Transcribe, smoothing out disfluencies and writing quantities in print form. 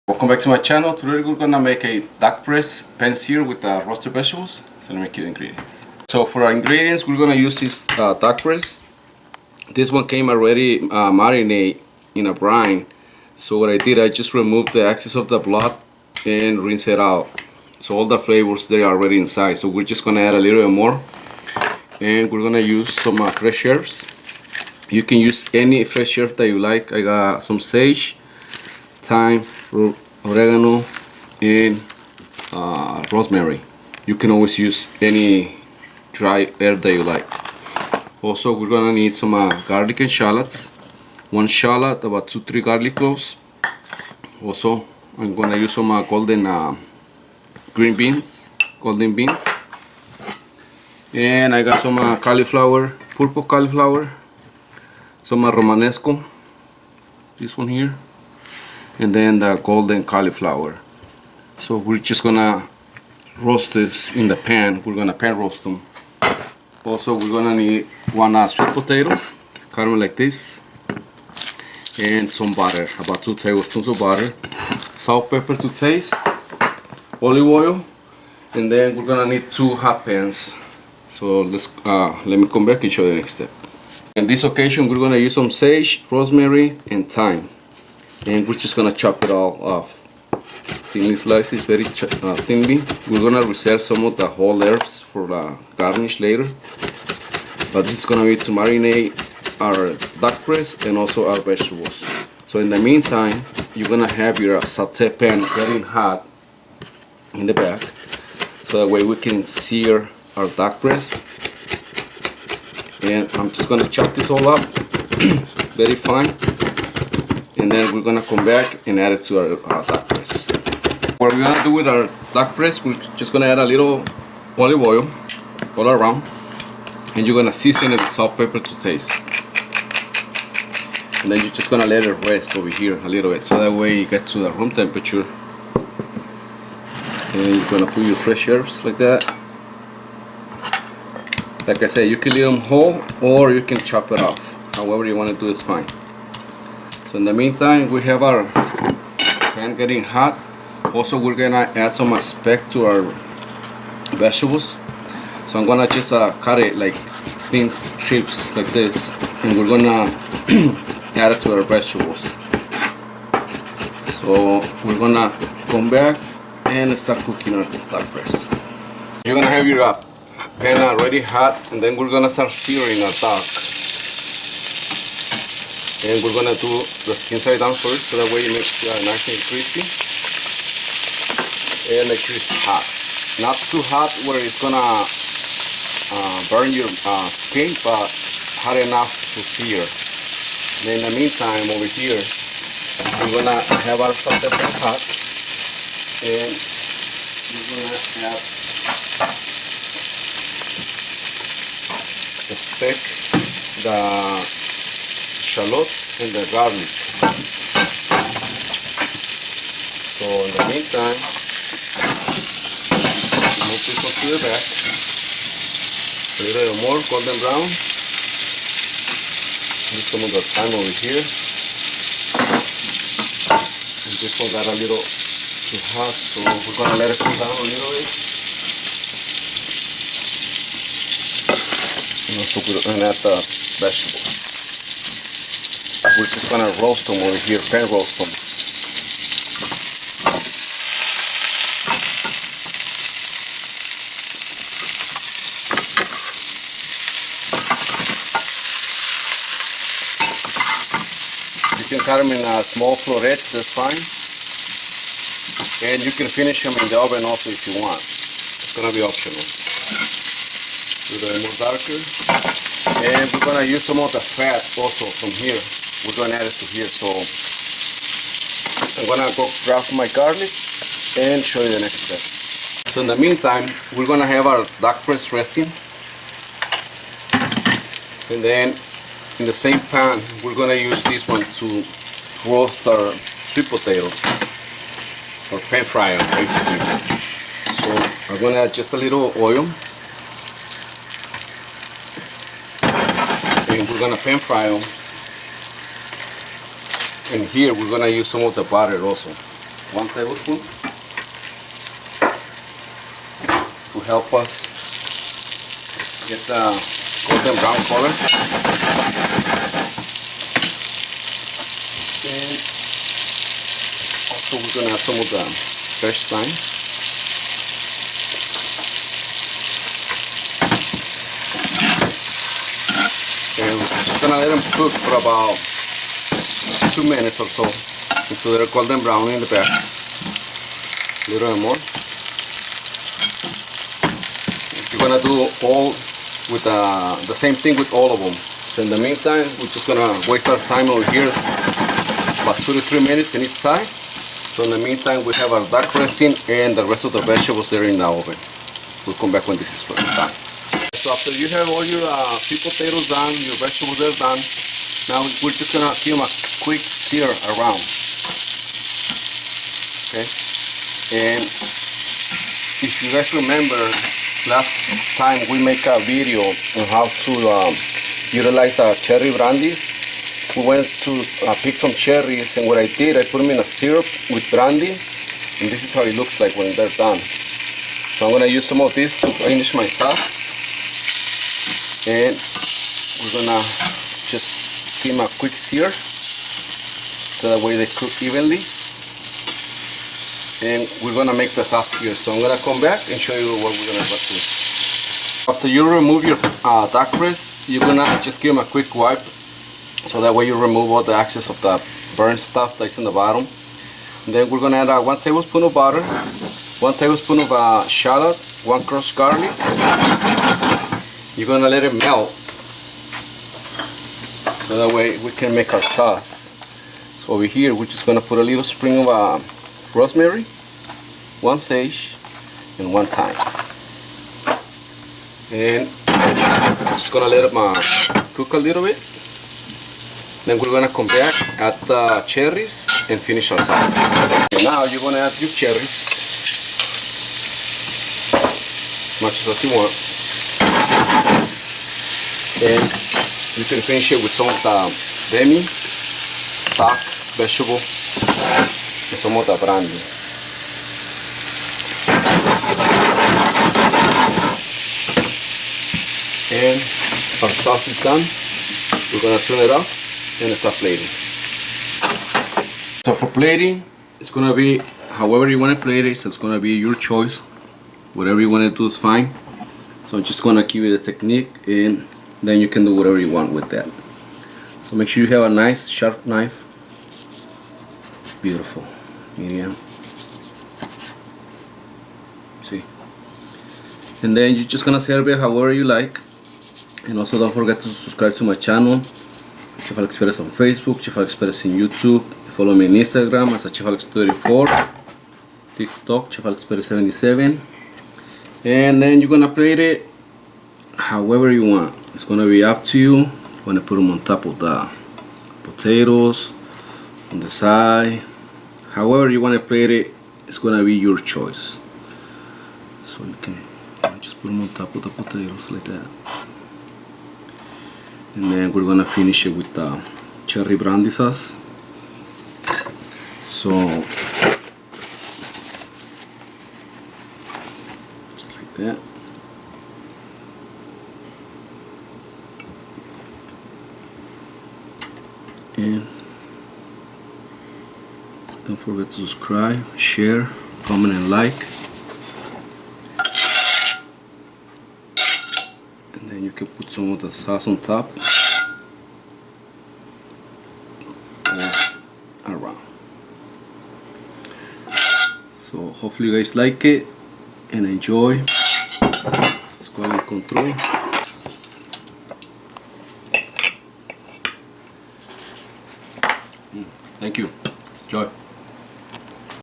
Welcome back to my channel. Today we're gonna make a duck breast pan sear with roasted vegetables. So let me give the ingredients. So for our ingredients, we're gonna use this duck breast. This one came already marinated in a brine. So what I did, I just removed the excess of the blood and rinse it out. So all the flavors they are already inside. So we're just gonna add a little bit more, and we're gonna use some fresh herbs. You can use any fresh herb that you like. I got some sage, thyme, oregano, and rosemary. You can always use any dry herb that you like. Also, we're gonna need some garlic and shallots. One shallot, about 2-3 garlic cloves. Also, I'm gonna use some golden beans, and I got some cauliflower, purple cauliflower, some romanesco, this one here, and then the golden cauliflower. So we're just gonna roast this in the pan. We're gonna pan roast them. Also, we're gonna need one sweet potato, cut them like this, and some butter, about 2 tablespoons of butter, salt, pepper to taste, olive oil, and then we're gonna need 2 hot pans. So let me come back and show you the next step. In this occasion, we're gonna use some sage, rosemary, and thyme, and we're just gonna chop it all off. Thinly slices, very thinly. We're gonna reserve some of the whole herbs for the garnish later, but this is gonna be to marinate our duck breast and also our vegetables. So in the meantime, you're gonna have your saute pan getting hot in the back, so that way we can sear our duck breast. And I'm just gonna chop this all up very fine, and then we're gonna come back and add it to our duck breast. What we're gonna do with our duck breast, we're just gonna add a little olive oil all around, and you're gonna season it with salt, pepper to taste. And then you're just gonna let it rest over here a little bit, so that way it gets to the room temperature. And you're gonna put your fresh herbs like that. Like I said, you can leave them whole or you can chop it off. However you want to do is fine. So in the meantime, we have our pan getting hot. Also, we're gonna add some speck to our vegetables. So I'm gonna just cut it like thin strips like this, and we're gonna add it to our vegetables. So we're gonna come back and start cooking our duck breast. You're gonna have your pan already hot, and then we're gonna start searing our duck. And we're gonna do the skin side down first, so that way it makes nice and crispy. And make sure it's hot. Not too hot where it's gonna burn your skin, but hot enough to sear. Then in the meantime, over here, we're gonna have our saute pan hot, and we're gonna have the speck, the shallots, and the garlic. So in the meantime, move this one to the back, a little more golden brown. Use some of the thyme over here. And this one got a little too hot, so we're gonna let it cool down a little bit. And also we're gonna add the vegetables. We're just gonna roast them over here, pan roast them. You can cut them in small florets, that's fine. And you can finish them in the oven also if you want. It's gonna be optional. A little more darker. And we're gonna use some of the fat also from here. We're gonna add it to here. So I'm gonna go grab my garlic and show you the next step. So in the meantime, we're gonna have our duck breast resting. And then in the same pan, we're gonna use this one to roast our sweet potato, or pan fry them basically. So I'm gonna add just a little oil, and we're gonna pan fry them. And here we're gonna use some of the butter also. 1 tablespoon to help us get the golden brown color. And also we're going to add some of the fresh thyme. And we're just going to let them cook for about 2 minutes or so until they're golden brown in the back. A little bit more. You're going to do all with the same thing with all of them. So in the meantime, we're just going to waste our time over here about 2 to 3 minutes in each side. So in the meantime, we have our duck resting and the rest of the vegetables there in the oven. We'll come back when this is done. So after you have all your sweet potatoes done, your vegetables are done, now we're just going to give them a quick sear around. Okay? And if you guys remember, last time we make a video on how to utilize cherry brandies. We went to pick some cherries, and what I did, I put them in a syrup with brandy, and this is how it looks like when they're done. So I'm going to use some of this to finish my sauce, and we're going to just give them a quick sear so that way they cook evenly. And we're going to make the sauce here. So I'm going to come back and show you what we're going to do. After you remove your duck breast, you're going to just give them a quick wipe so that way you remove all the excess of the burnt stuff that's in the bottom. And then we're going to add 1 tablespoon of butter, 1 tablespoon of shallot, 1 crushed garlic. You're going to let it melt so that way we can make our sauce. So over here we're just going to put a little sprig of rosemary, 1 sage, and 1 thyme. And I'm just going to let them cook a little bit. Then we're going to come back, add the cherries, and finish our sauce. And now you're going to add your cherries, as much as you want. And you can finish it with some of the demi, stock, vegetable, and some of the brandy. And our sauce is done. We're going to turn it off and start plating. So for plating, it's going to be however you want to plate it. So it's going to be your choice. Whatever you want to do is fine. So I'm just going to give you the technique, and then you can do whatever you want with that. So make sure you have a nice sharp knife. Beautiful. Medium. See? And then you're just going to serve it however you like. And also don't forget to subscribe to my channel, Chef Alex Perez on Facebook, Chef Alex Perez in YouTube. Follow me on Instagram as Chef Alex 34, TikTok Chef Alex Perez 77. And then you're gonna plate it however you want. It's gonna be up to you. You wanna put them on top of the potatoes, on the side. However you wanna plate it, it's gonna be your choice. So you can just put them on top of the potatoes like that. And then we're gonna finish it with the cherry brandy sauce. So just like that. And don't forget to subscribe, share, comment, and like. And then you can put some of the sauce on top or around. So hopefully you guys like it and enjoy. It's quality control. Thank you. Enjoy.